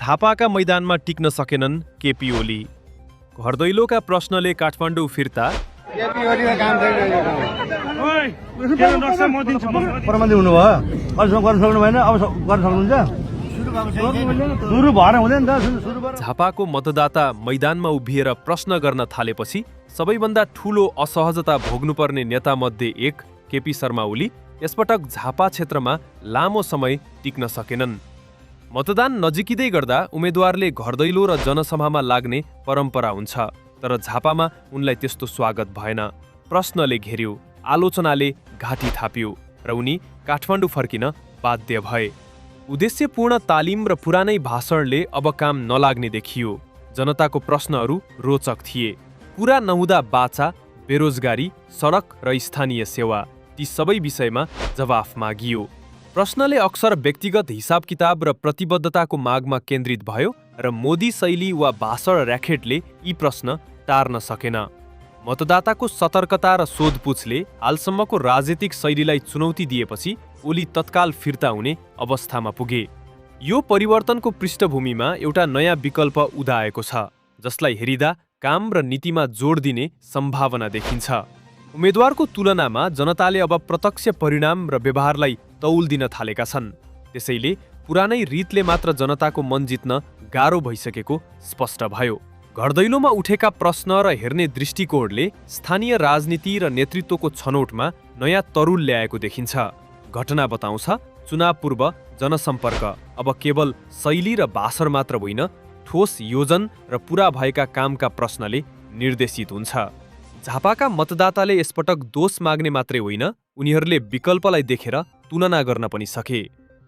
झापाका मैदानमा टिक्न सकेनन् केपी ओली। घरदैलोका प्रश्नले काठमाडौँ फिर्ता प्रबन्धी हुनुभयो अहिलेसम्म गर्न सक्नु भएन, अब गर्न सक्नुहुन्छ। सुरु भएर हुँदैन त, सुरु भएर। झापाको मतदाता मैदानमा उभिएर प्रश्न गर्न थालेपछि सबैभन्दा ठूलो असहजता भोग्नुपर्ने नेतामध्ये एक केपी शर्मा ओली यसपटक झापा क्षेत्रमा लामो समय टिक्न सकेनन्। मतदान नजिकिँदै गर्दा उम्मेद्वारले घरदैलो र जनसभामा लाग्ने परम्परा हुन्छ, तर झापामा उनलाई त्यस्तो स्वागत भएन। प्रश्नले घेर्यो, आलोचनाले घाँटी थाप्यो र उनी काठमाडौँ फर्किन बाध्य भए। उद्देश्यपूर्ण तालिम र पुरानै भाषणले अब काम नलाग्ने देखियो। जनताको प्रश्नहरू रोचक थिए। पूरा नहुँदा बाचा, बेरोजगारी, सडक र स्थानीय सेवा, ती सबै विषयमा जवाफ मागियो। प्रश्नले अक्सर व्यक्तिगत हिसाब किताब र प्रतिबद्धताको मागमा केन्द्रित भयो र मोदी शैली वा भाषण र्याकेटले यी प्रश्न टार्न सकेन। मतदाताको सतर्कता र सोधपुछले हालसम्मको राजनीतिक शैलीलाई चुनौती दिएपछि ओली तत्काल फिर्ता हुने अवस्थामा पुगे। यो परिवर्तनको पृष्ठभूमिमा एउटा नयाँ विकल्प उदाएको छ, जसलाई हेरिदा काम र नीतिमा जोड दिने सम्भावना देखिन्छ। उम्मेद्वारको तुलनामा जनताले अब प्रत्यक्ष परिणाम र व्यवहारलाई तौल दिन थालेका छन्। त्यसैले पुरानै रीतले मात्र जनताको मन जित्न गाह्रो भइसकेको स्पष्ट भयो। घरदैलोमा उठेका प्रश्न र हेर्ने दृष्टिकोणले स्थानीय राजनीति र नेतृत्वको छनौटमा नयाँ तरुल ल्याएको देखिन्छ। घटना बताउँछ, चुनाव पूर्व जनसम्पर्क अब केवल शैली र भाषण मात्र होइन, ठोस योजन र पूरा भएका कामका प्रश्नले निर्देशित हुन्छ। झापाका मतदाताले यसपटक दोष माग्ने मात्रै होइन, उनीहरूले विकल्पलाई देखेर तुलना गर्न पनि सके।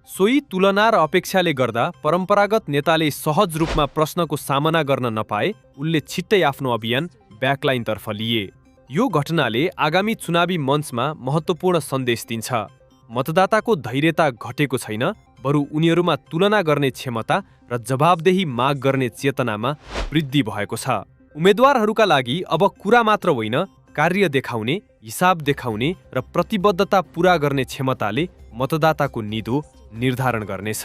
सोही तुलना र अपेक्षाले गर्दा परम्परागत नेताले सहज रूपमा प्रश्नको सामना गर्न नपाए उनले छिट्टै आफ्नो अभियान ब्याकलाइनतर्फ लिए। यो घटनाले आगामी चुनावी मञ्चमा महत्त्वपूर्ण सन्देश दिन्छ। मतदाताको धैर्यता घटेको छैन, बरु उनीहरूमा तुलना गर्ने क्षमता र जवाबदेही माग गर्ने चेतनामा वृद्धि भएको छ। उम्मेद्वारहरूका लागि अब कुरा मात्र होइन, कार्य देखाउने, हिसाब देखाउने र प्रतिबद्धता पूरा गर्ने क्षमताले मतदाताको निधो निर्धारण गर्नेछ।